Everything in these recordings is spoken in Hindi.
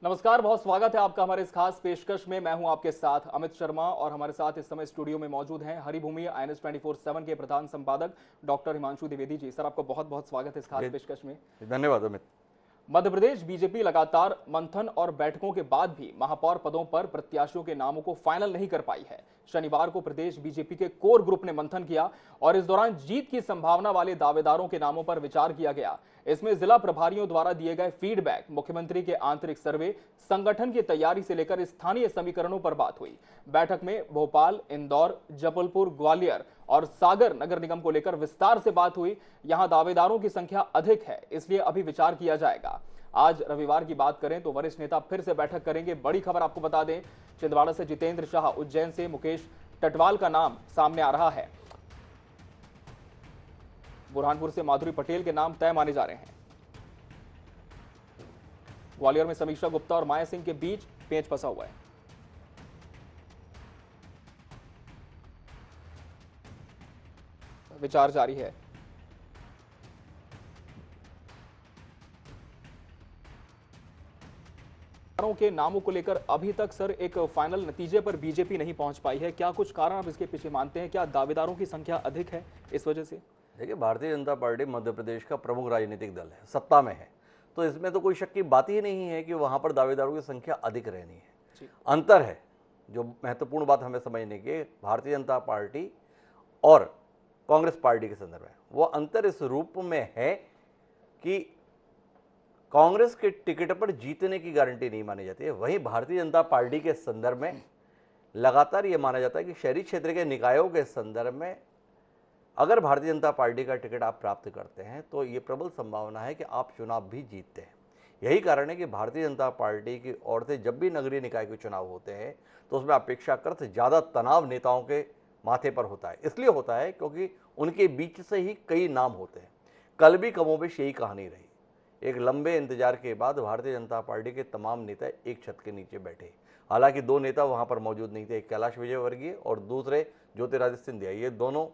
नमस्कार, बहुत स्वागत है आपका हमारे इस खास पेशकश में। मैं हूं आपके साथ अमित शर्मा और हमारे साथ इस समय स्टूडियो में मौजूद हैं हरिभूमि INS 24/7 के प्रधान संपादक डॉक्टर हिमांशु द्विवेदी जी। सर, आपका बहुत बहुत स्वागत है इस खास पेशकश में। धन्यवाद अमित। मध्य प्रदेश बीजेपी लगातार मंथन और बैठकों के बाद भी महापौर पदों पर प्रत्याशियों के नामों को फाइनल नहीं कर पाई है। शनिवार को प्रदेश बीजेपी के कोर ग्रुप ने मंथन किया और इस दौरान जीत की संभावना वाले दावेदारों के नामों पर विचार किया गया। इसमें जिला प्रभारियों द्वारा दिए गए फीडबैक, मुख्यमंत्री के आंतरिक सर्वे, संगठन की तैयारी से लेकर स्थानीय समीकरणों पर बात हुई। बैठक में भोपाल, इंदौर, जबलपुर, ग्वालियर और सागर नगर निगम को लेकर विस्तार से बात हुई। यहां दावेदारों की संख्या अधिक है, इसलिए अभी विचार किया जाएगा। आज रविवार की बात करें तो वरिष्ठ नेता फिर से बैठक करेंगे। बड़ी खबर आपको बता दें, छिंदवाड़ा से जितेंद्र शाह, उज्जैन से मुकेश टटवाल का नाम सामने आ रहा है। बुरहानपुर से माधुरी पटेल के नाम तय माने जा रहे हैं। ग्वालियर में समीक्षा गुप्ता और माया सिंह के बीच पेंच फंसा हुआ है। विचार जारी है। के नामों को लेकर अभी तक सर एक फाइनल नतीजे पर बीजेपी नहीं पहुंच पाई है। क्या कुछ कारण आप इसके पीछे मानते हैं? क्या दावेदारों की संख्या अधिक है इस वजह से? देखिए, भारतीय जनता पार्टी मध्य प्रदेश का प्रमुख राजनीतिक दल है, सत्ता में है, तो इसमें तो कोई शक की बात ही नहीं है कि वहां पर दावेदारों की संख्या अधिक रहनी है। अंतर है, जो महत्वपूर्ण बात हमें समझने की, भारतीय जनता पार्टी और कांग्रेस पार्टी के संदर्भ में वो अंतर इस रूप में है कि कांग्रेस के टिकट पर जीतने की गारंटी नहीं मानी जाती है। वहीं भारतीय जनता पार्टी के संदर्भ में लगातार ये माना जाता है कि शहरी क्षेत्र के निकायों के संदर्भ में अगर भारतीय जनता पार्टी का टिकट आप प्राप्त करते हैं तो ये प्रबल संभावना है कि आप चुनाव भी जीतते हैं। यही कारण है कि भारतीय जनता पार्टी की ओर से जब भी नगरीय निकाय के चुनाव होते हैं तो उसमें अपेक्षाकृत ज़्यादा तनाव नेताओं के माथे पर होता है। इसलिए होता है क्योंकि उनके बीच से ही कई नाम होते हैं। कल भी कमोबेश यही कहानी रही। एक लंबे इंतजार के बाद भारतीय जनता पार्टी के तमाम नेता एक छत के नीचे बैठे। हालांकि दो नेता वहां पर मौजूद नहीं थे, एक कैलाश विजयवर्गीय और दूसरे ज्योतिरादित्य सिंधिया। ये दोनों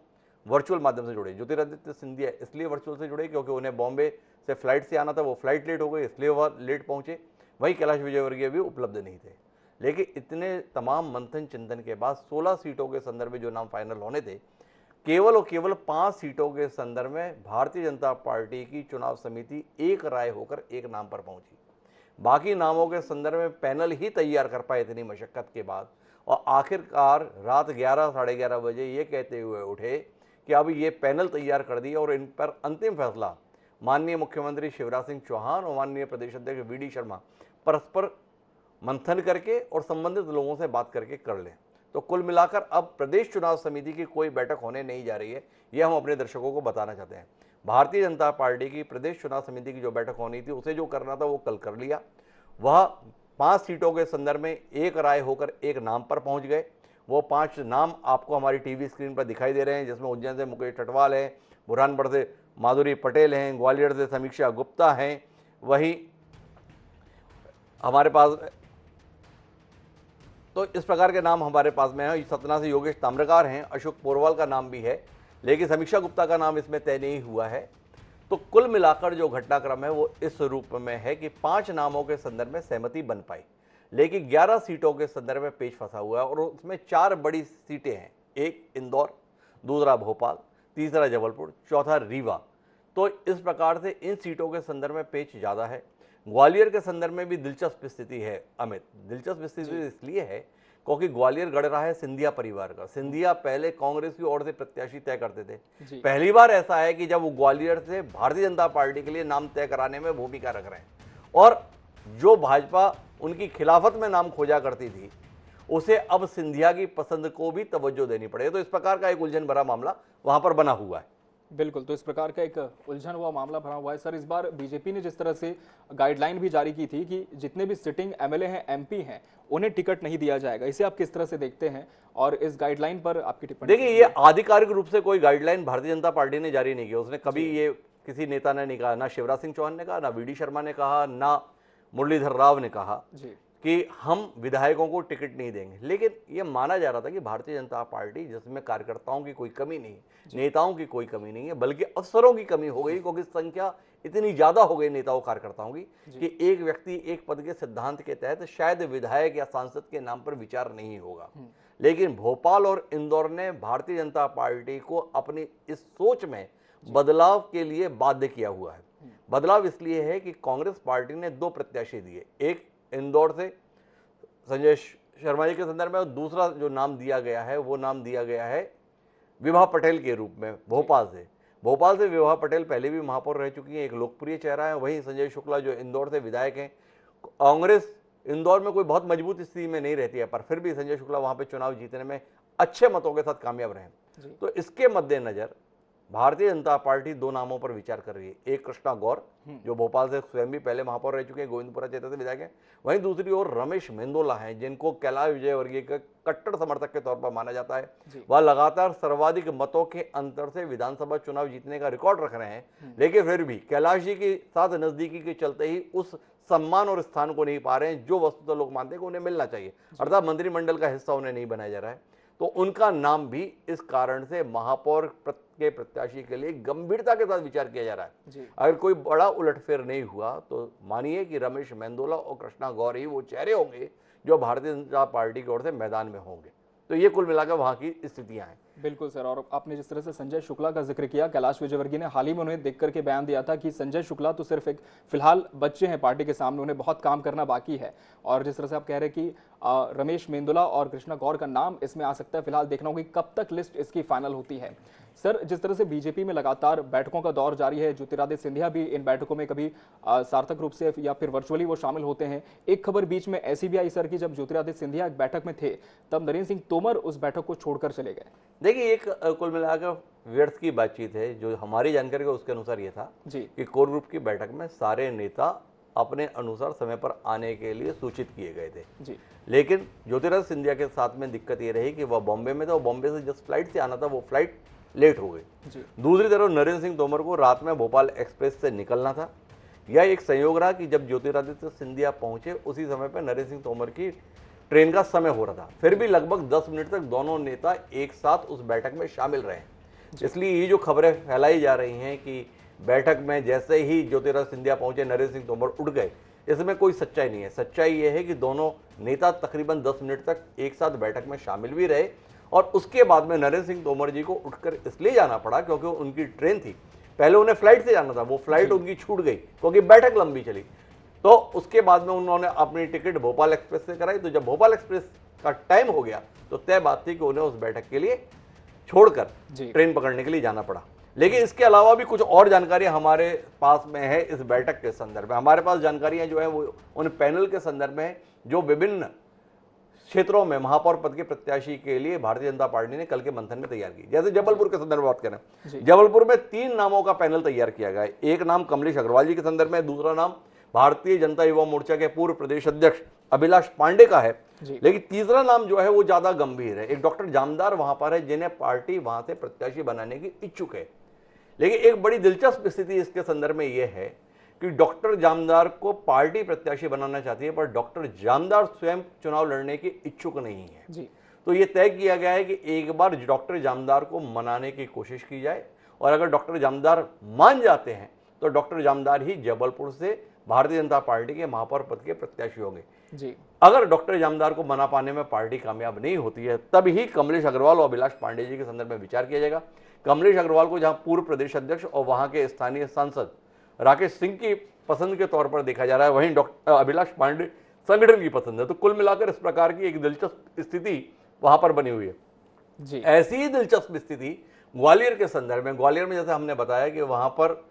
वर्चुअल माध्यम से जुड़े। ज्योतिरादित्य सिंधिया इसलिए वर्चुअल से जुड़े क्योंकि उन्हें बॉम्बे से फ्लाइट से आना था, वो फ्लाइट लेट हो गई इसलिए वह लेट पहुंचे। वहीं कैलाश विजयवर्गीय भी उपलब्ध नहीं थे। लेकिन इतने तमाम मंथन चिंतन के बाद 16 सीटों के संदर्भ में जो नाम फाइनल होने थे, केवल और केवल 5 सीटों के संदर्भ में भारतीय जनता पार्टी की चुनाव समिति एक राय होकर एक नाम पर पहुंची। बाकी नामों के संदर्भ में पैनल ही तैयार कर पाए इतनी मशक्कत के बाद, और आखिरकार रात 11 साढ़े 11 बजे ये कहते हुए उठे कि अब ये पैनल तैयार कर दिया और इन पर अंतिम फैसला माननीय मुख्यमंत्री शिवराज सिंह चौहान और माननीय प्रदेश अध्यक्ष VD शर्मा परस्पर मंथन करके और संबंधित लोगों से बात करके कर लें। तो कुल मिलाकर अब प्रदेश चुनाव समिति की कोई बैठक होने नहीं जा रही है, यह हम अपने दर्शकों को बताना चाहते हैं। भारतीय जनता पार्टी की प्रदेश चुनाव समिति की जो बैठक होनी थी, उसे जो करना था वो कल कर लिया। वह 5 सीटों के संदर्भ में एक राय होकर एक नाम पर पहुंच गए। वो 5 नाम आपको हमारी टीवी स्क्रीन पर दिखाई दे रहे हैं, जिसमें उज्जैन से मुकेश टटवाल हैं, बुरहानपुर से माधुरी पटेल हैं, ग्वालियर से समीक्षा गुप्ता हैं, वहीं हमारे पास तो इस प्रकार के नाम हमारे पास में है। सतना से योगेश ताम्रकार हैं, अशोक पोरवाल का नाम भी है, लेकिन समीक्षा गुप्ता का नाम इसमें तय नहीं हुआ है। तो कुल मिलाकर जो घटनाक्रम है वो इस रूप में है कि 5 नामों के संदर्भ में सहमति बन पाई, लेकिन 11 सीटों के संदर्भ में पेच फंसा हुआ है और उसमें 4 बड़ी सीटें हैं। एक इंदौर, दूसरा भोपाल, तीसरा जबलपुर, चौथा रीवा। तो इस प्रकार से इन सीटों के संदर्भ में पेच ज़्यादा है। ग्वालियर के संदर्भ में भी दिलचस्प स्थिति है अमित। दिलचस्प स्थिति इसलिए है क्योंकि ग्वालियर गढ़ रहा है सिंधिया परिवार का। सिंधिया पहले कांग्रेस की ओर से प्रत्याशी तय करते थे। पहली बार ऐसा है कि जब वो ग्वालियर से भारतीय जनता पार्टी के लिए नाम तय कराने में भूमिका रख रहे हैं, और जो भाजपा उनकी खिलाफत में नाम खोजा करती थी उसे अब सिंधिया की पसंद को भी तवज्जो देनी पड़ेगी। तो इस प्रकार का एक उलझन भरा मामला वहां पर बना हुआ है। बिल्कुल, तो इस प्रकार का एक उलझन हुआ मामला भरा हुआ है। सर, इस बार बीजेपी ने जिस तरह से गाइडलाइन भी जारी की थी कि जितने भी सिटिंग MLA हैं, MP हैं, उन्हें टिकट नहीं दिया जाएगा, इसे आप किस तरह से देखते हैं और इस गाइडलाइन पर आपकी टिप्पणी? देखिए, ये आधिकारिक रूप से कोई गाइडलाइन भारतीय जनता पार्टी ने जारी नहीं की। उसने कभी ये किसी नेता ने नहीं कहा, ना शिवराज सिंह चौहान ने कहा, ना VD शर्मा ने कहा, ना मुरलीधर राव ने कहा कि हम विधायकों को टिकट नहीं देंगे। लेकिन यह माना जा रहा था कि भारतीय जनता पार्टी, जिसमें कार्यकर्ताओं की कोई कमी नहीं, नेताओं की कोई कमी नहीं है, बल्कि अफसरों की कमी हो गई, क्योंकि संख्या इतनी ज्यादा हो गई नेताओं कार्यकर्ताओं की कि एक व्यक्ति एक पद के सिद्धांत के तहत शायद विधायक या सांसद के नाम पर विचार नहीं होगा। लेकिन भोपाल और इंदौर ने भारतीय जनता पार्टी को अपनी इस सोच में बदलाव के लिए बाध्य किया हुआ है। बदलाव इसलिए है कि कांग्रेस पार्टी ने 2 प्रत्याशी दिए, एक इंदौर से संजय शर्मा जी के संदर्भ में, और दूसरा जो नाम दिया गया है वो नाम दिया गया है विभा पटेल के रूप में भोपाल से विभा पटेल पहले भी महापौर रह चुकी हैं, एक लोकप्रिय चेहरा है। वहीं संजय शुक्ला जो इंदौर से विधायक हैं, कांग्रेस इंदौर में कोई बहुत मजबूत स्थिति में नहीं रहती है, पर फिर भी संजय शुक्ला वहां पे चुनाव जीतने में अच्छे मतों के साथ कामयाब रहे। तो इसके मद्देनजर भारतीय जनता पार्टी 2 नामों पर विचार कर रही है, एक कृष्णा गौर जो भोपाल से स्वयं भी पहले महापौर रह चुके हैं, गोविंदपुरा क्षेत्र से विधायक हैं। वहीं दूसरी ओर रमेश मेंदोला हैं, जिनको कैलाश विजयवर्गीय का कट्टर समर्थक के तौर पर माना जाता है। वह लगातार सर्वाधिक मतों के अंतर से विधानसभा चुनाव जीतने का रिकॉर्ड रख रहे हैं, लेकिन फिर भी कैलाश जी के साथ नजदीकी के चलते ही उस सम्मान और स्थान को नहीं पा रहे हैं जो वस्तुतः लोग मानते हैं कि उन्हें मिलना चाहिए, अर्थात मंत्रिमंडल का हिस्सा उन्हें नहीं बनाया जा रहा है। तो उनका नाम भी इस कारण से महापौर के प्रत्याशी के लिए गंभीरता के साथ विचार किया जा रहा है। अगर कोई बड़ा उलटफेर नहीं हुआ तो मानिए कि रमेश मेंदोला और कृष्णा गौर ही वो चेहरे होंगे जो भारतीय जनता पार्टी की ओर से मैदान में होंगे। तो ये कुल मिलाकर वहां की स्थितियां हैं। बिल्कुल सर, और आपने जिस तरह से संजय शुक्ला का जिक्र किया, कैलाश विजयवर्गीय ने हाल ही में उन्हें देख करके बयान दिया था कि संजय शुक्ला तो सिर्फ एक फिलहाल बच्चे हैं पार्टी के सामने, उन्हें बहुत काम करना बाकी है। और जिस तरह से आप कह रहे हैं कि रमेश मेंदोला और कृष्णा गौर का नाम इसमें आ सकता है, फिलहाल देखना होगा कि कब तक लिस्ट इसकी फाइनल होती है। सर, जिस तरह से बीजेपी में लगातार बैठकों का दौर जारी है, ज्योतिरादित्य सिंधिया भी इन बैठकों में कभी सार्थक रूप से या फिर वर्चुअली वो शामिल होते हैं। एक खबर बीच में ऐसी भी आई सर कि जब ज्योतिरादित्य सिंधिया एक बैठक में थे तब नरेंद्र सिंह तोमर उस बैठक को छोड़कर चले गए। देखिए, एक कुल मिलाकर व्यर्थ की बातचीत है। जो हमारी जानकारी है उसके अनुसार ये था कि कोर ग्रुप की बैठक में सारे नेता अपने अनुसार समय पर आने के लिए सूचित किए गए थे। लेकिन ज्योतिरादित्य सिंधिया के साथ में दिक्कत ये रही कि वह बॉम्बे में था, और बॉम्बे से जस्ट फ्लाइट से आना था, वो फ्लाइट लेट हो गई। दूसरी तरफ नरेंद्र सिंह तोमर को रात में भोपाल एक्सप्रेस से निकलना था। यह एक संयोग रहा कि जब ज्योतिरादित्य सिंधिया पहुंचे उसी समय पर नरेंद्र सिंह तोमर की ट्रेन का समय हो रहा था। फिर भी लगभग 10 मिनट तक दोनों नेता एक साथ उस बैठक में शामिल रहे। इसलिए ये जो खबरें फैलाई जा रही हैं कि बैठक में जैसे ही ज्योतिरादित्य सिंधिया पहुंचे नरेंद्र सिंह तोमर उठ गए, इसमें कोई सच्चाई नहीं है। सच्चाई ये है कि दोनों नेता तकरीबन 10 मिनट तक एक साथ बैठक में शामिल भी रहे, और उसके बाद में नरेंद्र सिंह तोमर जी को उठकर इसलिए जाना पड़ा क्योंकि उनकी ट्रेन थी। पहले उन्हें फ्लाइट से जाना था, वो फ्लाइट उनकी छूट गई क्योंकि बैठक लंबी चली। तो उसके बाद में उन्होंने अपनी टिकट भोपाल एक्सप्रेस से कराई। तो जब भोपाल एक्सप्रेस का टाइम हो गया तो तय बात थी कि उन्हें उस बैठक के लिए छोड़कर ट्रेन पकड़ने के लिए जाना पड़ा। लेकिन इसके अलावा भी कुछ और जानकारी हमारे पास में है इस बैठक के संदर्भ में। हमारे पास जानकारियां जो है वो उन पैनल के संदर्भ में है जो विभिन्न क्षेत्रों में महापौर पद के प्रत्याशी के लिए भारतीय जनता पार्टी ने कल के मंथन में तैयार की। जैसे जबलपुर के संदर्भ में बात करें, जबलपुर में 3 नामों का पैनल तैयार किया गया है। एक नाम कमलेश अग्रवाल जी के संदर्भ में, दूसरा नाम भारतीय जनता युवा मोर्चा के पूर्व प्रदेश अध्यक्ष अभिलाष पांडे का है, लेकिन तीसरा नाम जो है वो ज्यादा गंभीर है। एक डॉक्टर जामदार वहां पर है जिन्हें पार्टी वहां से प्रत्याशी बनाने की इच्छुक है। लेकिन एक बड़ी दिलचस्प स्थिति इसके संदर्भ में यह है कि डॉक्टर जामदार को पार्टी प्रत्याशी बनाना चाहती है, पर डॉक्टर जामदार स्वयं चुनाव लड़ने के इच्छुक नहीं है। तो यह तय किया गया है कि एक बार डॉक्टर जामदार को मनाने की कोशिश की जाए, और अगर डॉक्टर जामदार मान जाते हैं तो डॉक्टर जामदार ही जबलपुर से भारतीय जनता पार्टी के महापौर पद के प्रत्याशी होंगे। अगर डॉक्टर जामदार को मना पाने में पार्टी कामयाब नहीं होती है, तब ही कमलेश अग्रवाल और अभिलाष पांडे जी के संदर्भ में विचार किया जाएगा। कमलेश अग्रवाल को जहां पूर्व प्रदेश अध्यक्ष और वहां के स्थानीय सांसद राकेश सिंह की पसंद के तौर पर देखा जा रहा है, वहीं डॉक्टर अभिलाष पांडे संगठन की पसंद है। तो कुल मिलाकर इस प्रकार की एक दिलचस्प स्थिति वहां पर बनी हुई है। ऐसी ही दिलचस्प स्थिति ग्वालियर के संदर्भ में, ग्वालियर में जैसे हमने बताया कि वहां पर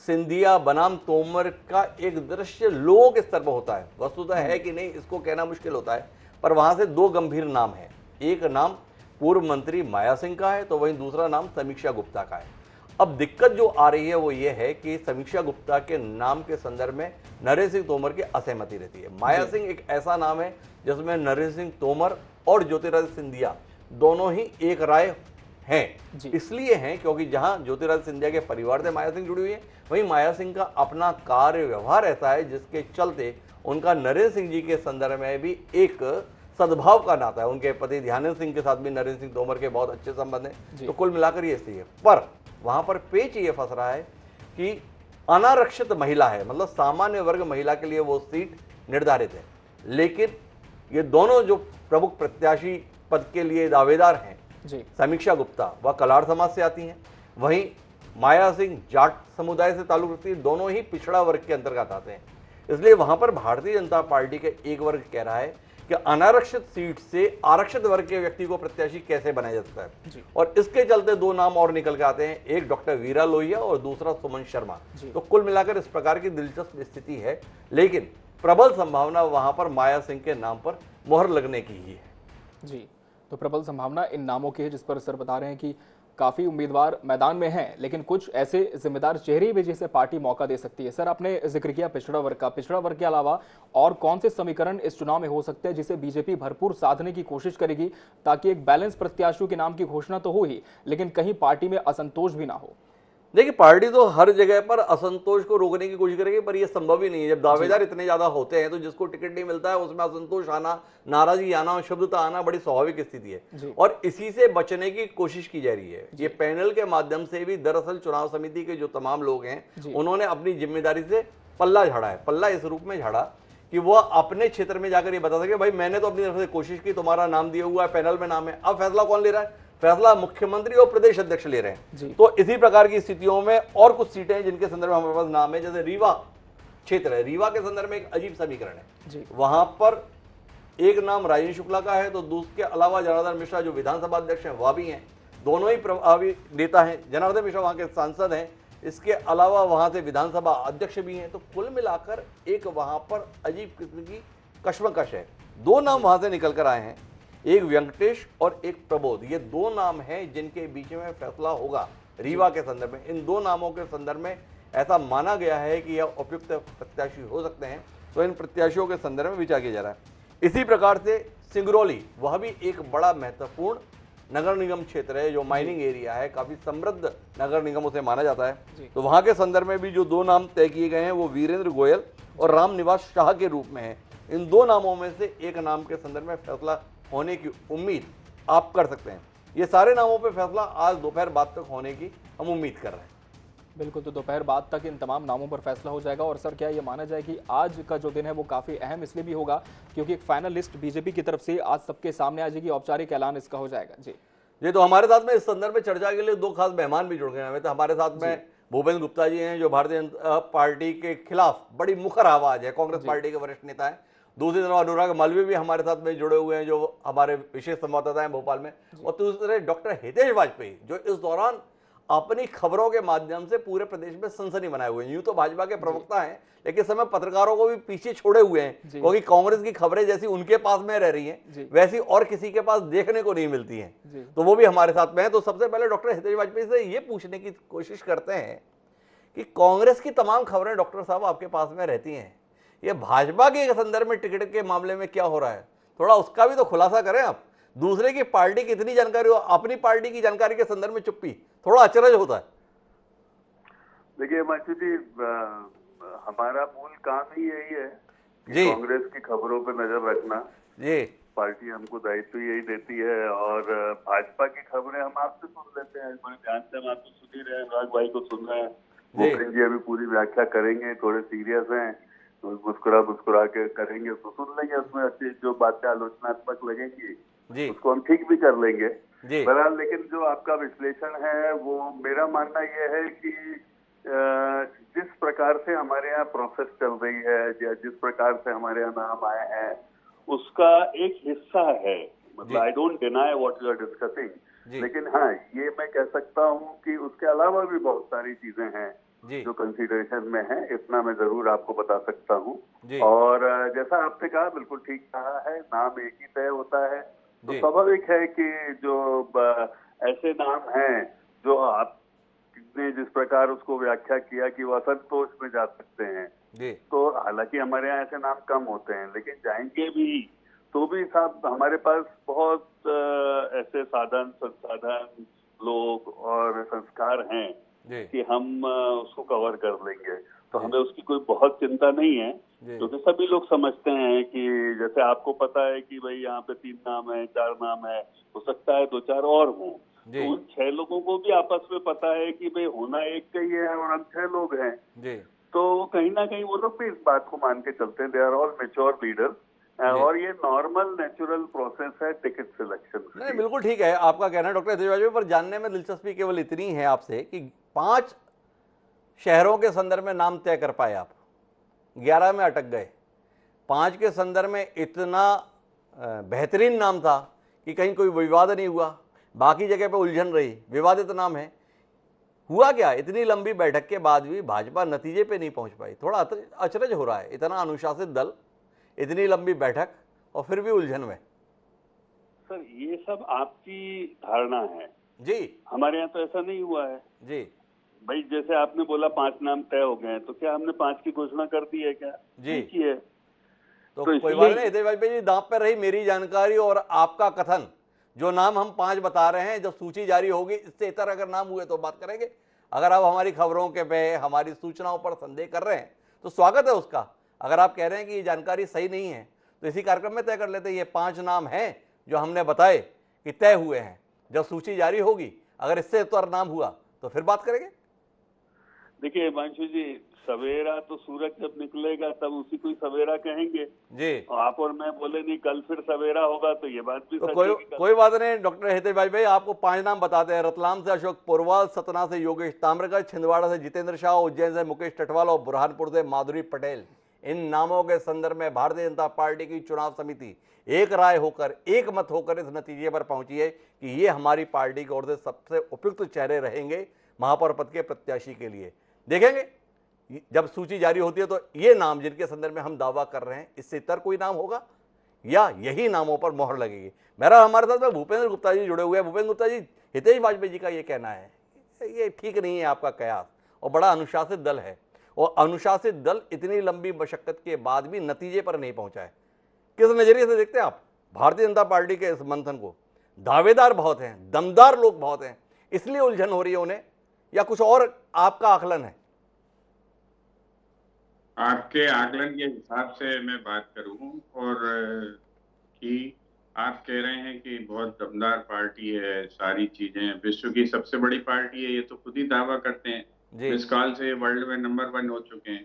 सिंधिया बनाम तोमर का एक दृश्य लोगों के स्तर पर होता है। वस्तुतः है कि नहीं इसको कहना मुश्किल होता है, पर वहां से 2 गंभीर नाम है। एक नाम पूर्व मंत्री माया सिंह का है, तो वहीं दूसरा नाम समीक्षा गुप्ता का है। अब दिक्कत जो आ रही है वो ये है कि समीक्षा गुप्ता के नाम के संदर्भ में नरेंद्र सिंह तोमर की असहमति रहती है। माया सिंह एक ऐसा नाम है जिसमें नरेंद्र सिंह तोमर और ज्योतिरादित्य सिंधिया दोनों ही एक राय हैं। इसलिए हैं क्योंकि जहां ज्योतिरादित्य सिंधिया के परिवार से माया सिंह जुड़ी हुई है, वहीं माया सिंह का अपना कार्य व्यवहार ऐसा है जिसके चलते उनका नरेंद्र सिंह जी के संदर्भ में भी एक सद्भाव का नाता है। उनके पति ध्यानेंद्र सिंह के साथ भी नरेंद्र सिंह तोमर के बहुत अच्छे संबंध हैं। तो कुल मिलाकर ये स्थिति है, पर वहां पर पेच ये फंस रहा है कि अनारक्षित महिला है, मतलब सामान्य वर्ग महिला के लिए वो सीट निर्धारित है। लेकिन ये दोनों जो प्रमुख प्रत्याशी पद के लिए दावेदार हैं, समीक्षा गुप्ता वह कलाड़ समाज से आती हैं, वहीं माया सिंह जाट समुदाय से ताल्लुक रखती है। दोनों ही पिछड़ा वर्ग के अंतर्गत आते हैं। इसलिए वहां पर भारतीय जनता पार्टी के एक वर्ग कह रहा है कि अनारक्षित सीट से आरक्षित वर्ग के व्यक्ति को प्रत्याशी कैसे बनाया जा सकता है, और इसके चलते दो नाम और निकल के आते हैं, एक डॉक्टर वीरा लोहिया और दूसरा सुमन शर्मा। तो कुल मिलाकर इस प्रकार की दिलचस्प स्थिति है, लेकिन प्रबल संभावना वहां पर माया सिंह के नाम पर मोहर लगने की ही है। जी, तो प्रबल संभावना इन नामों की है, जिस पर सर बता रहे हैं कि काफी उम्मीदवार मैदान में हैं, लेकिन कुछ ऐसे जिम्मेदार चेहरे भी जिसे पार्टी मौका दे सकती है। सर, आपने जिक्र किया पिछड़ा वर्ग का, पिछड़ा वर्ग के अलावा और कौन से समीकरण इस चुनाव में हो सकते हैं जिसे बीजेपी भरपूर साधने की कोशिश करेगी, ताकि एक बैलेंस प्रत्याशियों के नाम की घोषणा तो हो ही, लेकिन कहीं पार्टी में असंतोष भी ना हो? देखिए, पार्टी तो हर जगह पर असंतोष को रोकने की कोशिश करेगी, पर यह संभव ही नहीं है। जब दावेदार इतने ज्यादा होते हैं तो जिसको टिकट नहीं मिलता है उसमें असंतोष आना, नाराजगी आना और शुद्धता आना बड़ी स्वाभाविक स्थिति है, और इसी से बचने की कोशिश की जा रही है। ये पैनल के माध्यम से भी दरअसल चुनाव समिति के जो तमाम लोग हैं उन्होंने अपनी जिम्मेदारी से पल्ला झाड़ा है। पल्ला इस रूप में झाड़ा कि वह अपने क्षेत्र में जाकर ये बता सके, भाई मैंने तो अपनी तरफ से कोशिश की, तुम्हारा नाम दिया हुआ है, पैनल में नाम है, अब फैसला कौन ले रहा है? फैसला मुख्यमंत्री और प्रदेश अध्यक्ष ले रहे हैं। तो इसी प्रकार की स्थितियों में और कुछ सीटें हैं जिनके संदर्भ में हमारे पास नाम है, जैसे रीवा क्षेत्र है। रीवा के संदर्भ में एक अजीब समीकरण है, वहां पर एक नाम राजेंद्र शुक्ला का है, तो दूसरे अलावा जनार्दन मिश्रा जो विधानसभा अध्यक्ष हैं वह भी हैं, दोनों ही प्रभावी नेता हैं। जनार्दन मिश्रा वहां के सांसद हैं, इसके अलावा वहां से विधानसभा अध्यक्ष भी हैं। तो कुल मिलाकर एक वहां पर अजीब किस्म की कश्मकश है। दो नाम वहां से निकल कर आए हैं, एक वेंकटेश और एक प्रबोध। ये दो नाम हैं जिनके बीच में फैसला होगा रीवा के संदर्भ में। इन दो नामों के संदर्भ में ऐसा माना गया है कि यह उपयुक्त प्रत्याशी हो सकते हैं, तो इन प्रत्याशियों के संदर्भ में विचार किया जा रहा है। इसी प्रकार से सिंगरौली, वह भी एक बड़ा महत्वपूर्ण नगर निगम क्षेत्र है, जो माइनिंग एरिया है, काफी समृद्ध नगर निगम उसे माना जाता है। तो वहां के संदर्भ में भी जो दो नाम तय किए गए हैं वो वीरेंद्र गोयल और रामनिवास शाह के रूप में है। इन दो नामों में से एक नाम के संदर्भ में फैसला होने की उम्मीद आप कर सकते हैं। ये सारे नामों पे फैसला आज दोपहर बाद तक होने की हम उम्मीद कर रहे हैं। बिल्कुल, तो दोपहर बाद तक इन तमाम नामों पर फैसला हो जाएगा। और सर, क्या ये माना जाए कि आज का जो दिन है वो काफी अहम इसलिए भी होगा क्योंकि एक फाइनल लिस्ट बीजेपी की तरफ से आज सबके सामने आ जाएगी, औपचारिक ऐलान इसका हो जाएगा? जी, तो हमारे साथ में इस संदर्भ में चर्चा के लिए दो खास मेहमान भी जुड़ गए हैं। तो हमारे साथ में भूपेंद्र गुप्ता जी हैं, जो भारतीय जनता पार्टी के खिलाफ बड़ी मुखर आवाज है, कांग्रेस पार्टी के वरिष्ठ नेता है। दूसरी तरफ अनुराग मालवीय भी हमारे साथ में जुड़े हुए हैं, जो हमारे विशेष संवाददाता हैं भोपाल में। और दूसरे डॉक्टर हितेश वाजपेयी, जो इस दौरान अपनी खबरों के माध्यम से पूरे प्रदेश में सनसनी बनाए हुए हैं। यूं तो भाजपा के प्रवक्ता हैं, लेकिन समय पत्रकारों को भी पीछे छोड़े हुए हैं, क्योंकि कांग्रेस की खबरें जैसी उनके पास में रह रही हैं वैसी और किसी के पास देखने को नहीं मिलती हैं। तो वो भी हमारे साथ में है। तो सबसे पहले डॉक्टर हितेश वाजपेयी से ये पूछने की कोशिश करते हैं कि कांग्रेस की तमाम खबरें डॉक्टर साहब आपके पास में रहती हैं, ये भाजपा के संदर्भ में टिकट के मामले में क्या हो रहा है, थोड़ा उसका भी तो खुलासा करें आप। दूसरे की पार्टी की इतनी जानकारी हो, अपनी पार्टी की जानकारी के संदर्भ में चुप्पी, थोड़ा अचरज होता है। देखिए हिमांशु जी, हमारा मूल काम ही यही है कि कांग्रेस की खबरों पर नजर रखना। जी, पार्टी हमको दायित्व यही देती है, और भाजपा की खबरें हम आपसे सुन लेते हैं, बड़े ध्यान से हम आपको सुन ही रहे हैं, अनुराग भाई को सुन रहे हैं। भूपेंद्र जी अभी पूरी व्याख्या करेंगे, थोड़े सीरियस हैं, मुस्कुरा के करेंगे तो सुन लेंगे, उसमें अच्छी जो बातें आलोचनात्मक लगेंगी उसको हम ठीक भी कर लेंगे बहरहाल। लेकिन जो आपका विश्लेषण है वो मेरा मानना यह है कि जिस प्रकार से हमारे यहाँ प्रोसेस चल रही है या जिस प्रकार से हमारे यहाँ नाम आए हैं उसका एक हिस्सा है, मतलब I don't deny what you are discussing, लेकिन हाँ ये मैं कह सकता हूँ कि उसके अलावा भी बहुत सारी चीजें हैं जो कंसीडरेशन में है, इतना मैं जरूर आपको बता सकता हूँ। और जैसा आपने कहा बिल्कुल ठीक कहा है, नाम एक ही तय होता है, तो स्वाभाविक है कि जो ऐसे नाम हैं जो आपने जिस प्रकार उसको व्याख्या किया कि वो असंतोष में जा सकते हैं, तो हालांकि हमारे यहाँ ऐसे नाम कम होते हैं लेकिन जाएंगे भी तो भी साहब हमारे पास बहुत ऐसे साधन संसाधन लोग और संस्कार हैं कि हम उसको कवर कर लेंगे, तो हमें उसकी कोई बहुत चिंता नहीं है, क्योंकि सभी लोग समझते हैं कि जैसे आपको पता है कि भाई यहाँ पे 3 नाम है 4 नाम है, हो सकता है 2-4 और हों, तो उन 6 लोगों को भी आपस में पता है कि भाई होना एक का ही है और हम 6 लोग हैं जी। तो कहीं ना कहीं वो लोग भी इस बात को मान के चलते हैं। They are all mature leader और ये नॉर्मल नेचुरल प्रोसेस है टिकट सिलेक्शन। नहीं, बिल्कुल ठीक है आपका कहना डॉक्टर हितेश वाजपेयी, पर जानने में दिलचस्पी केवल इतनी है आपसे कि 5 शहरों के संदर्भ में नाम तय कर पाए आप, 11 में अटक गए। 5 के संदर्भ में इतना बेहतरीन नाम था कि कहीं कोई विवाद नहीं हुआ, बाकी जगह पे उलझन रही, विवादित नाम है। हुआ क्या, इतनी लंबी बैठक के बाद भी भाजपा नतीजे पे नहीं पहुंच पाई। थोड़ा अचरज हो रहा है, इतना अनुशासित दल, इतनी लंबी बैठक और फिर भी उलझन में। सर ये सब आपकी धारणा है जी, हमारे यहाँ तो ऐसा नहीं हुआ है जी भाई। जैसे आपने बोला 5 नाम तय हो गए, तो क्या हमने 5 की घोषणा कर दी है क्या? जी नहीं की है। तो कोई बात नहीं हितेश वाजपेयी जी, दांव पर रही मेरी जानकारी और आपका कथन। जो नाम हम 5 बता रहे हैं, जब सूची जारी होगी इससे इतर अगर नाम हुए तो बात करेंगे। अगर आप हमारी खबरों के पे, हमारी सूचनाओं पर संदेह कर रहे हैं तो स्वागत है उसका। अगर आप कह रहे हैं कि ये जानकारी सही नहीं है तो इसी कार्यक्रम में तय कर लेते हैं। ये 5 नाम हैं जो हमने बताए कि तय हुए हैं। जब सूची जारी होगी अगर इससे इतर नाम हुआ तो फिर बात करेंगे। देखिए हिमांशु जी, सवेरा तो सूरज जब निकलेगा तब उसी को सवेरा कहेंगे जी। और आप और मैं बोले नहीं कल फिर सवेरा होगा, तो ये बात भी तो सच है कि कोई बात नहीं डॉक्टर हितेश भाई, आपको 5 नाम बताते हैं। रतलाम से अशोक पोरवाल, सतना से योगेश ताम्रगढ़, छिंदवाड़ा से जितेंद्र शाह, उज्जैन से मुकेश टटवाल और बुरहानपुर से माधुरी पटेल। इन नामों के संदर्भ में भारतीय जनता पार्टी की चुनाव समिति एक राय होकर, एक मत होकर इस नतीजे पर पहुंची है कि ये हमारी पार्टी की ओर से सबसे उपयुक्त चेहरे रहेंगे महापौर पद के प्रत्याशी के लिए। देखेंगे जब सूची जारी होती है तो ये नाम जिनके संदर्भ में हम दावा कर रहे हैं, इससे इतर कोई नाम होगा या यही नामों पर मोहर लगेगी। मेरा हमारे साथ में भूपेंद्र गुप्ता जी जुड़े हुए हैं। भूपेंद्र गुप्ता जी, हितेश वाजपेयी जी का ये कहना है, ये ठीक नहीं है आपका कयास, और बड़ा अनुशासित दल है, और अनुशासित दल इतनी लंबी मशक्कत के बाद भी नतीजे पर नहीं पहुंचा है। किस नजरिए से देखते हैं आप भारतीय जनता पार्टी के इस मंथन को? दावेदार बहुत हैं, दमदार लोग बहुत हैं, इसलिए उलझन हो रही है उन्हें, या कुछ और आपका आकलन है? आपके आकलन के हिसाब से मैं बात करूं और कि आप कह रहे हैं कि बहुत दमदार पार्टी है, सारी चीजें, विश्व की सबसे बड़ी पार्टी है, ये तो खुद ही दावा करते हैं। इस काल से वर्ल्ड में नंबर 1 हो चुके हैं,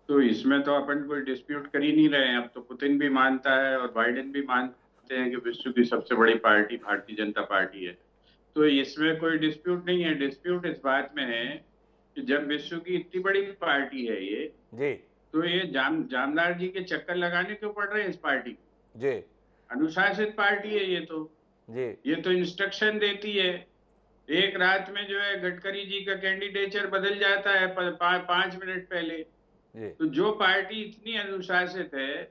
तो इसमें तो अपन कोई डिस्प्यूट कर ही नहीं रहे हैं। अब तो पुतिन भी मानता है और बाइडेन भी मानते हैं कि विश्व की सबसे बड़ी पार्टी भारतीय जनता पार्टी है, तो इसमें कोई डिस्प्यूट नहीं है। डिस्प्यूट इस बात में है कि जब विश्व की इतनी बड़ी पार्टी है ये जी, तो ये जामदार जी के चक्कर लगाने क्यों पड़ रहे हैं इस पार्टी को? जी, अनुशासित पार्टी है ये तो जी, ये तो इंस्ट्रक्शन देती है। एक रात में जो है गडकरी जी का कैंडिडेचर बदल जाता है 5 मिनट पहले जी। तो जो पार्टी इतनी अनुशासित है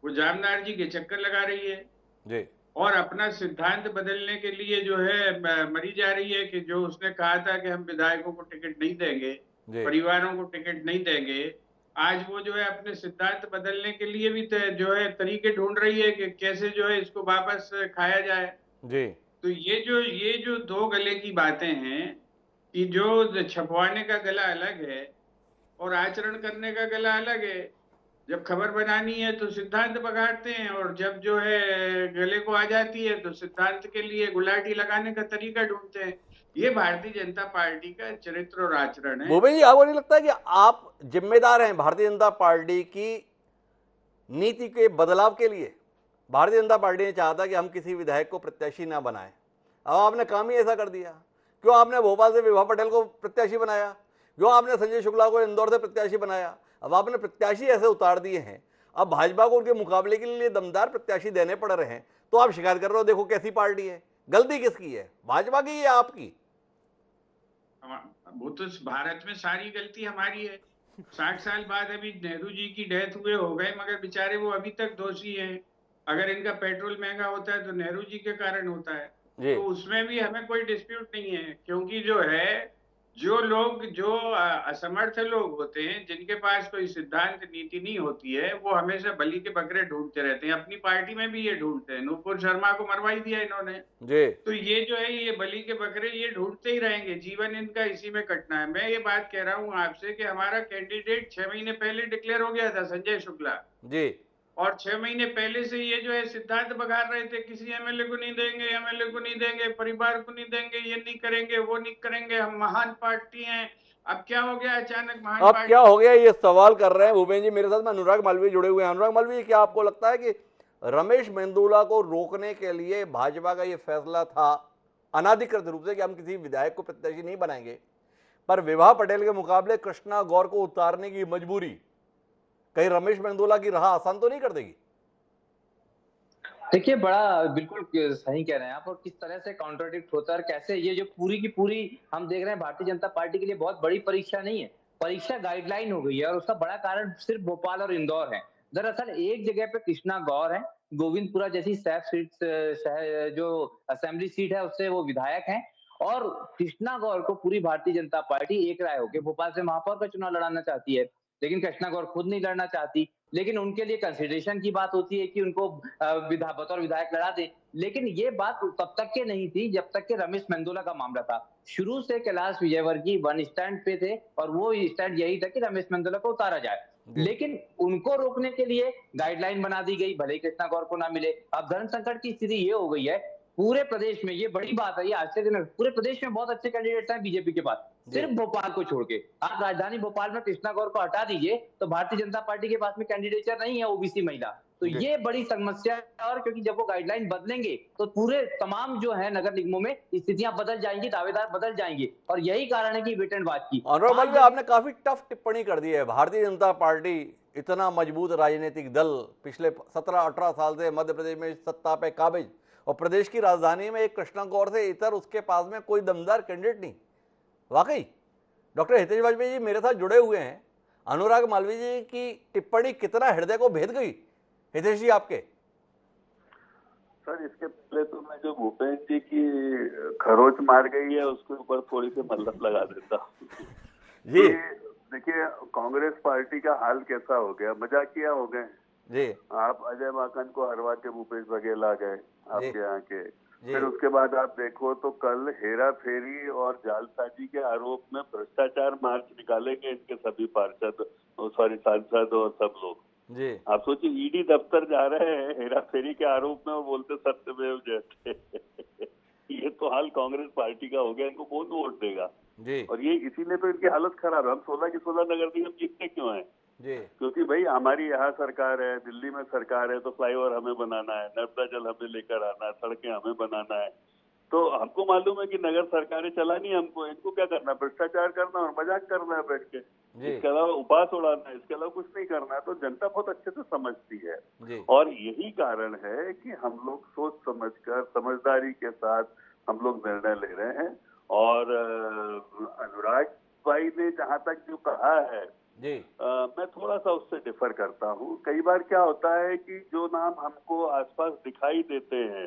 वो जामदार जी के चक्कर लगा रही है जी, और अपना सिद्धांत बदलने के लिए जो है मरी जा रही है कि जो उसने कहा था कि हम विधायकों को टिकट नहीं देंगे, परिवारों को टिकट नहीं देंगे, आज वो जो है अपने सिद्धांत बदलने के लिए भी जो है तरीके ढूंढ रही है कि कैसे जो है इसको वापस खाया जाए जी। तो ये जो 2 गले की बातें हैं कि जो छपवाने का गला अलग है और आचरण करने का गला अलग है। जब खबर बनानी है तो सिद्धांत बगाड़ते हैं और जब जो है गले को आ जाती है तो सिद्धांत के लिए गुलाटी लगाने का तरीका ढूंढते हैं। ये भारतीय जनता पार्टी का चरित्र और आचरण है। भूपेंद्र जी, आपको नहीं लगता कि आप जिम्मेदार हैं भारतीय जनता पार्टी की नीति के बदलाव के लिए? भारतीय जनता पार्टी ने चाहा था कि हम किसी विधायक को प्रत्याशी ना बनाएं, अब आपने काम ही ऐसा कर दिया। क्यों आपने भोपाल से विभा पटेल को प्रत्याशी बनाया? क्यों आपने संजय शुक्ला को इंदौर से प्रत्याशी बनाया? अब आपने प्रत्याशी ऐसे उतार दिए हैं, अब भाजपा को उनके मुकाबले के लिए दमदार प्रत्याशी देने पड़ रहे हैं, तो आप शिकायत कर रहे हो देखो कैसी पार्टी है। गलती किसकी है, भाजपा की या आपकी? वो तो भारत में सारी गलती हमारी है। 60 साल बाद अभी नेहरू जी की डेथ हुए हो गए, मगर बेचारे वो अभी तक दोषी हैं। अगर इनका पेट्रोल महंगा होता है तो नेहरू जी के कारण होता है, तो उसमें भी हमें कोई डिस्प्यूट नहीं है। क्योंकि जो है जो लोग जो असमर्थ लोग होते हैं, जिनके पास कोई सिद्धांत नीति नहीं होती है, वो हमेशा बलि के बकरे ढूंढते रहते हैं। अपनी पार्टी में भी ये ढूंढते हैं। नूपुर शर्मा को मरवा ही दिया इन्होंने जी। तो ये जो है ये बलि के बकरे ये ढूंढते ही रहेंगे, जीवन इनका इसी में कटना है। मैं ये बात कह रहा हूँ आपसे कि हमारा कैंडिडेट 6 महीने पहले डिक्लेयर हो गया था, संजय शुक्ला जी। और 6 महीने पहले से ये जो है सिद्धांत बघार रहे थे, किसी एमएलए को नहीं देंगे, एमएलए को नहीं देंगे, परिवार को नहीं देंगे, ये नहीं करेंगे, वो नहीं करेंगे, हम महान पार्टी हैं। अब क्या हो गया अचानक महान अब पार्टी? क्या हो गया ये सवाल कर रहे हैं भूपेन जी। मेरे साथ में अनुराग मालवीय जुड़े हुए हैं। अनुराग मालवीय, क्या आपको लगता है कि रमेश मेंदोला को रोकने के लिए भाजपा का ये फैसला था अनाधिकृत रूप से कि हम किसी विधायक को प्रत्याशी नहीं बनाएंगे, पर विभा पटेल के मुकाबले कृष्णा गौर को उतारने की मजबूरी कहीं रमेश मेंदोला की राह आसान तो नहीं कर देगी? देखिए, बड़ा बिल्कुल सही कह रहे हैं आप, और किस तरह से कॉन्ट्राडिक्ट होता है और कैसे ये जो पूरी की पूरी हम देख रहे हैं भारतीय जनता पार्टी के लिए बहुत बड़ी परीक्षा नहीं है, परीक्षा गाइडलाइन हो गई है, और उसका बड़ा कारण सिर्फ भोपाल और इंदौर है। दरअसल एक जगह पे कृष्णा गौर है, गोविंदपुरा जैसी सैफ सीट जो असेंबली सीट है उससे वो विधायक हैं, और कृष्णा गौर को पूरी भारतीय जनता पार्टी एक राय होकर भोपाल से महापौर का चुनाव लड़ाना चाहती है, लेकिन कृष्णा गौर खुद नहीं लड़ना चाहती। लेकिन उनके लिए कंसिडरेशन की बात होती है कि उनको बतौर विधायक लड़ा दे, लेकिन ये बात तब तक के नहीं थी जब तक कि रमेश मेंदोला का मामला था। शुरू से कैलाश विजयवर्गीय वन स्टैंड पे थे, और वो स्टैंड यही था कि रमेश मेंदोला को उतारा जाए, लेकिन उनको रोकने के लिए गाइडलाइन बना दी गई, भले ही कृष्णा गौर को ना मिले। अब धर्म संकट की स्थिति ये हो गई है पूरे प्रदेश में, ये बड़ी बात है, ये आश्चर्य नहीं, पूरे प्रदेश में बहुत अच्छे कैंडिडेट्स हैं बीजेपी के पास, सिर्फ भोपाल को छोड़ के। आप राजधानी भोपाल में कृष्णा गौर को हटा दीजिए तो भारतीय जनता पार्टी के पास में कैंडिडेचर नहीं है ओबीसी महिला, तो ये बड़ी समस्या है। और क्योंकि जब वो गाइडलाइन बदलेंगे तो पूरे तमाम जो है नगर निगमों में स्थितियां बदल जाएंगी, दावेदार बदल जाएंगे, और यही कारण है कि वेट एंड वॉच की। अनुराग, आपने काफी टफ टिप्पणी कर दी है। भारतीय जनता पार्टी इतना मजबूत राजनीतिक दल, पिछले 17-18 साल से मध्य प्रदेश में सत्ता पे काबिज, और प्रदेश की राजधानी में एक कृष्णा गौर से इतर उसके पास में कोई दमदार कैंडिडेट नहीं। वाकई डॉक्टर हितेश वाजपेयी जी मेरे साथ जुड़े हुए हैं। अनुराग मालवीय जी की टिप्पणी कितना हृदय को भेद गई हितेश जी आपके? सर, इसके पहले तो मैं जो भूपेन जी की खरोच मार गई है उसके ऊपर थोड़ी सी मल्लत लगा देता जी। देखिए, कांग्रेस पार्टी का हाल कैसा हो गया, मजाकिया हो गए जी। आप अजय माकन को हरवा के भूपेश बघेल आ गए आपके यहाँ के। फिर उसके बाद आप देखो तो कल हेरा फेरी और जालसाजी के आरोप में भ्रष्टाचार मार्च निकालेंगे इनके सभी पार्षद, सॉरी सांसद और सब लोग जी। आप सोचिए, ईडी दफ्तर जा रहे हैं हेरा फेरी के आरोप में और बोलते सत्यमेव जयते ये तो हाल कांग्रेस पार्टी का हो गया, इनको कौन वोट देगा जी। और ये इसीलिए तो इनकी हालत खराब है। हम 16 की 16 नगर निगम जीतते क्यों हैं जी? क्योंकि भाई हमारी यहाँ सरकार है, दिल्ली में सरकार है, तो फ्लाईओवर हमें बनाना है, नर्मदा जल हमें लेकर आना है, सड़कें हमें बनाना है, तो हमको मालूम है कि नगर सरकारें चलानी है हमको, इनको क्या करना है, भ्रष्टाचार करना और मजाक करना है बैठ के, इसके अलावा उपास उड़ाना है, इसके अलावा कुछ नहीं करना है। तो जनता बहुत अच्छे से समझती है और यही कारण है कि हम लोग सोच समझकर समझदारी के साथ हम लोग निर्णय ले रहे हैं। और अनुराग भाई ने जहां तक जो कहा है जी, मैं थोड़ा सा उससे डिफर करता हूँ। कई बार क्या होता है कि जो नाम हमको आसपास दिखाई देते हैं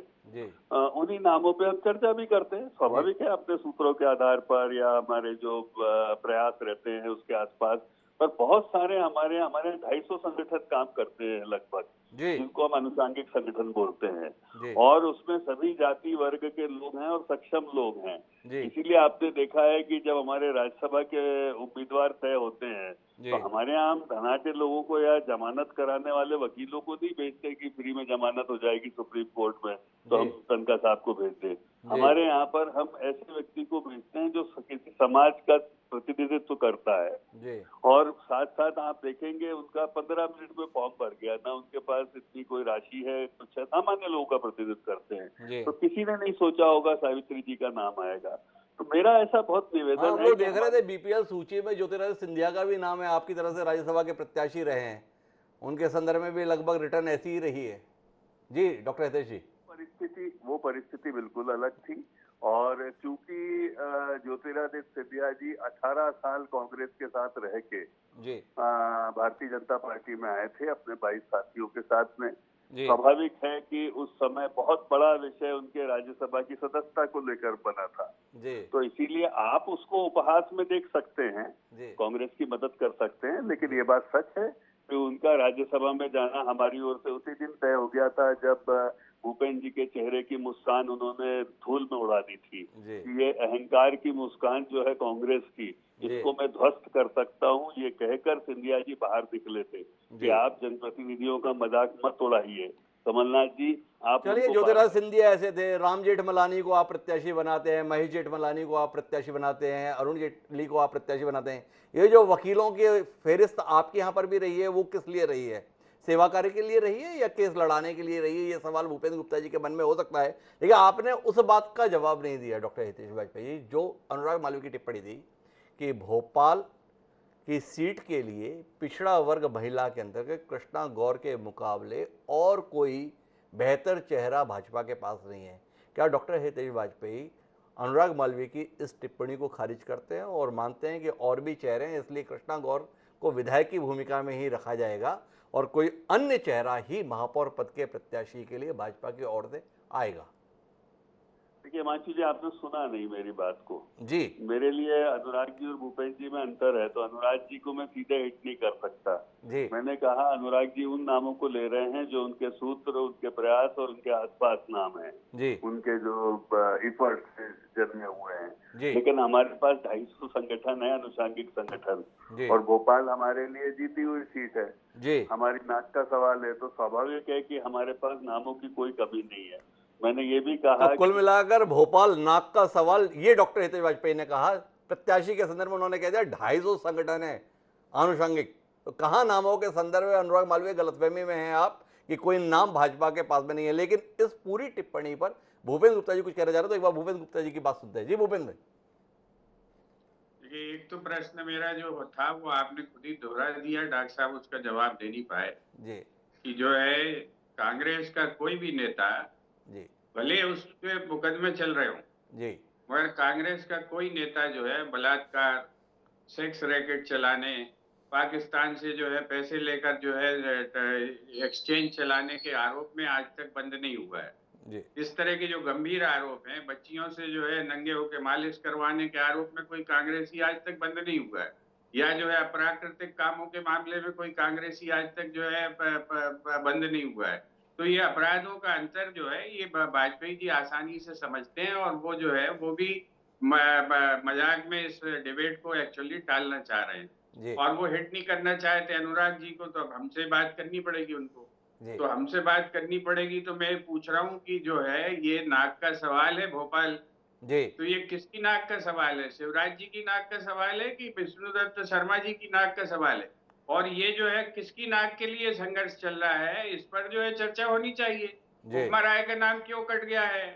उन्हीं नामों पे हम चर्चा भी करते हैं, स्वाभाविक है, अपने सूत्रों के आधार पर या हमारे जो प्रयास रहते हैं उसके आसपास। पर बहुत सारे हमारे 250 संगठन काम करते हैं लगभग, जिनको हम अनुषांगिक संगठन बोलते हैं, और उसमें सभी जाति वर्ग के लोग हैं और सक्षम लोग हैं। इसीलिए आपने देखा है कि जब हमारे राज्यसभा के उम्मीदवार तय होते हैं तो हमारे यहाँ हम धनाढ्य लोगों को या जमानत कराने वाले वकीलों को नहीं भेजते कि फ्री में जमानत हो जाएगी सुप्रीम कोर्ट में तो हम तनखा साहब को भेज दें। हमारे यहाँ पर हम ऐसे व्यक्ति को भेजते हैं जो किसी समाज का प्रतिनिधित्व करता है, और साथ साथ आप देखेंगे उनका 15 मिनट में फॉर्म भर गया ना, उनके पास इतनी कोई राशि है, कुछ सामान्य लोगों का प्रतिनिधित्व करते हैं। तो किसी ने नहीं सोचा होगा सावित्री जी का नाम आएगा। तो मेरा ऐसा बहुत निवेदन है। हम लोग देख रहे थे बीपीएल सूची में ज्योतिरादित्य सिंधिया का भी नाम है, आपकी तरफ से राज्यसभा के प्रत्याशी रहे हैं, उनके संदर्भ में भी लगभग रिटर्न ऐसी ही रही है। जी डॉक्टर हितेश जी, वो परिस्थिति बिल्कुल अलग थी, और चूंकि ज्योतिरादित्य सिंधिया जी 18 साल कांग्रेस के साथ रह के भारतीय जनता पार्टी में आए थे अपने 22 साथियों के साथ में, स्वाभाविक है कि उस समय बहुत बड़ा विषय उनके राज्यसभा की सदस्यता को लेकर बना था। तो इसीलिए आप उसको उपहास में देख सकते हैं, कांग्रेस की मदद कर सकते हैं, लेकिन ये बात सच है कि उनका राज्यसभा में जाना हमारी ओर से उसी दिन तय हो गया था जब भूपेंद्र जी के चेहरे की मुस्कान उन्होंने धूल में उड़ा दी थी। ये अहंकार की मुस्कान जो है कांग्रेस की, इसको मैं ध्वस्त कर सकता हूँ, ये कहकर सिंधिया जी बाहर निकले थे कि आप जनप्रतिनिधियों का मजाक मत उड़ाइए। कमलनाथ जी, आप चलिए, ज्योतिराज सिंधिया ऐसे थे, राम जेठमलानी को आप प्रत्याशी बनाते हैं, महेश जेठमलानी को आप प्रत्याशी बनाते हैं, अरुण जेटली को आप प्रत्याशी बनाते हैं। ये जो वकीलों की फेरिस्त आपके यहाँ पर भी रही है, वो किस लिए रही है? सेवा कार्य के लिए रही है या केस लड़ाने के लिए रही है? ये सवाल भूपेंद्र गुप्ता जी के मन में हो सकता है, लेकिन आपने उस बात का जवाब नहीं दिया डॉक्टर हितेश वाजपेयी, जो अनुराग मालवीय की टिप्पणी थी कि भोपाल की सीट के लिए पिछड़ा वर्ग महिला के अंतर्गत कृष्णा गौर के मुकाबले और कोई बेहतर चेहरा भाजपा के पास नहीं है। क्या डॉक्टर हितेश वाजपेयी अनुराग मालवीय की इस टिप्पणी को खारिज करते हैं और मानते हैं कि और भी चेहरे हैं, इसलिए कृष्णा गौर को विधायक की भूमिका में ही रखा जाएगा और कोई अन्य चेहरा ही महापौर पद के प्रत्याशी के लिए भाजपा की ओर से आएगा? देखिए हिमांशु जी, आपने सुना नहीं मेरी बात को जी। मेरे लिए अनुराग जी और भूपेंद्र जी में अंतर है, तो अनुराग जी को मैं सीधे हिट नहीं कर सकता जी। मैंने कहा अनुराग जी उन नामों को ले रहे हैं जो उनके सूत्र, उनके प्रयास और उनके आसपास नाम है जी। उनके जो इफर्ट से जन्मे हुए हैं जी। लेकिन हमारे पास 250 संगठन है, अनुषांगिक संगठन, और भोपाल हमारे लिए जीती हुई सीट है जी। हमारी नाक का सवाल है, तो स्वाभाविक है कि हमारे पास नामों की कोई कमी नहीं है। मैंने ये भी कहा तो कुल मिलाकर भोपाल नाक का सवाल, ये डॉक्टर हितेश वाजपेयी ने कहा। प्रत्याशी के संदर्भ में उन्होंने कह दिया 250 संगठन है आनुषंगिक, तो कहां नामों के संदर्भ में अनुराग मालवीय गलतफहमी में हैं आप कि कोई नाम भाजपा के पास में नहीं है? लेकिन इस पूरी टिप्पणी पर भूपेंद्र गुप्ता जी कुछ कहना चाह रहे, तो एक बार भूपेंद्र गुप्ता जी की बात सुनते हैं। जी भूपेंद्र। देखिए, एक तो प्रश्न मेरा जो था वो आपने खुद ही दोहरा दिया, डॉक्टर साहब उसका जवाब दे नहीं पाए जी। कि जो है कांग्रेस का कोई भी नेता जी, भले उस पे मुकदमे चल रहे हो जी, मगर कांग्रेस का कोई नेता जो है बलात्कार, सेक्स रैकेट चलाने, पाकिस्तान से जो है पैसे लेकर जो है एक्सचेंज चलाने के आरोप में आज तक बंद नहीं हुआ है जी। इस तरह के जो गंभीर आरोप हैं, बच्चियों से जो है नंगे होकर मालिश करवाने के आरोप में कोई कांग्रेसी आज तक बंद नहीं हुआ है, या जो है अप्राकृतिक कामों के मामले में कोई कांग्रेसी आज तक जो है बंद नहीं हुआ है। तो ये अपराधों का अंतर जो है ये वाजपेयी जी आसानी से समझते हैं और वो जो है वो भी मजाक में इस डिबेट को एक्चुअली टालना चाह रहे हैं और वो हिट नहीं करना चाहते अनुराग जी को, तो अब हमसे बात करनी पड़ेगी उनको। तो हमसे बात करनी पड़ेगी, तो मैं पूछ रहा हूँ कि जो है ये नाक का सवाल है भोपाल जी, तो ये किसकी नाक का सवाल है? शिवराज जी की नाक का सवाल है कि विष्णुदत्त शर्मा जी की नाक का सवाल है? और ये जो है किसकी नाक के लिए संघर्ष चल रहा है, इस पर जो है चर्चा होनी चाहिए। उपमा राय का नाम क्यों कट गया है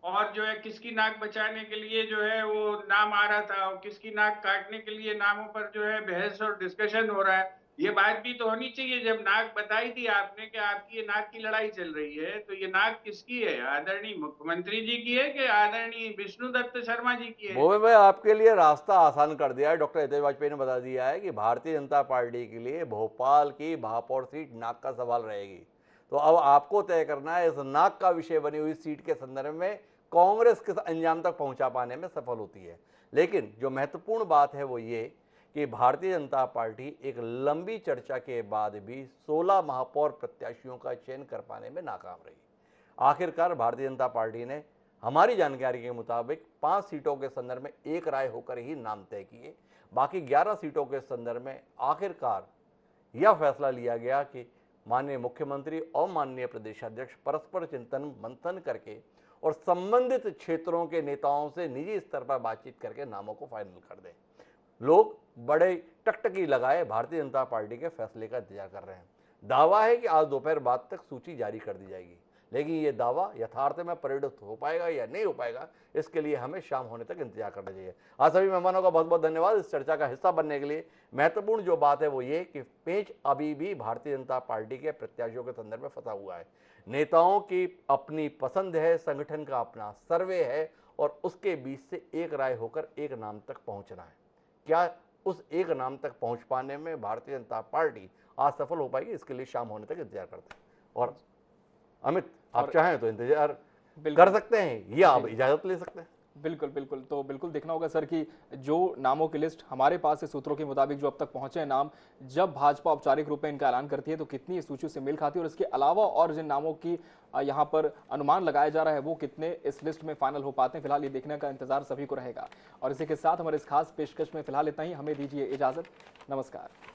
और जो है किसकी नाक बचाने के लिए जो है वो नाम आ रहा था और किसकी नाक काटने के लिए नामों पर जो है बहस और डिस्कशन हो रहा है, ये बात भी तो होनी चाहिए। जब नाक बताई थी आपने कि आपकी ये नाक की लड़ाई चल रही है, तो ये नाक किसकी है? आदरणीय मुख्यमंत्री जी की है कि आदरणीय विष्णुदत्त शर्मा जी की है? मोहन भाई, आपके लिए रास्ता आसान कर दिया है। डॉक्टर हितेश वाजपेयी ने बता दिया है कि भारतीय जनता पार्टी के लिए भोपाल की महापौर सीट नाक का सवाल रहेगी। तो अब आपको तय करना है इस नाक का विषय बनी हुई सीट के संदर्भ में कांग्रेस किस अंजाम तक पहुंचा पाने में सफल होती है। लेकिन जो महत्वपूर्ण बात है वो ये कि भारतीय जनता पार्टी एक लंबी चर्चा के बाद भी 16 महापौर प्रत्याशियों का चयन कर पाने में नाकाम रही। आखिरकार भारतीय जनता पार्टी ने हमारी जानकारी के मुताबिक 5 सीटों के संदर्भ में एक राय होकर ही नाम तय किए। बाकी 11 सीटों के संदर्भ में आखिरकार यह फैसला लिया गया कि माननीय मुख्यमंत्री और माननीय प्रदेशाध्यक्ष परस्पर चिंतन मंथन करके और संबंधित क्षेत्रों के नेताओं से निजी स्तर पर बातचीत करके नामों को फाइनल कर दें। लोग बड़े टकटकी लगाए भारतीय जनता पार्टी के फैसले का इंतजार कर रहे हैं। दावा है कि आज दोपहर बाद तक सूची जारी कर दी जाएगी, लेकिन ये दावा यथार्थ में परिणत हो पाएगा या नहीं हो पाएगा, इसके लिए हमें शाम होने तक इंतजार करना चाहिए। आज सभी मेहमानों का बहुत बहुत धन्यवाद इस चर्चा का हिस्सा बनने के लिए। महत्वपूर्ण जो बात है वो ये कि पेंच अभी भी भारतीय जनता पार्टी के प्रत्याशियों के संदर्भ में फंसा हुआ है। नेताओं की अपनी पसंद है, संगठन का अपना सर्वे है और उसके बीच से एक राय होकर एक नाम तक पहुंचना है। क्या उस एक नाम तक पहुंच पाने में भारतीय जनता पार्टी आज सफल हो पाएगी, इसके लिए शाम होने तक इंतजार करते हैं। और अमित, आप चाहें तो इंतजार कर सकते हैं या आप इजाजत ले सकते हैं। बिल्कुल बिल्कुल, तो बिल्कुल देखना होगा सर कि जो नामों की लिस्ट हमारे पास है सूत्रों के मुताबिक जो अब तक पहुंचे हैं नाम, जब भाजपा औपचारिक रूप में इनका ऐलान करती है तो कितनी इस सूची से मेल खाती है और इसके अलावा और जिन नामों की यहाँ पर अनुमान लगाया जा रहा है वो कितने इस लिस्ट में फाइनल हो पाते हैं, फिलहाल ये देखने का इंतजार सभी को रहेगा। और इसी के साथ हमारे इस खास पेशकश में फिलहाल इतना ही, हमें दीजिए इजाजत, नमस्कार।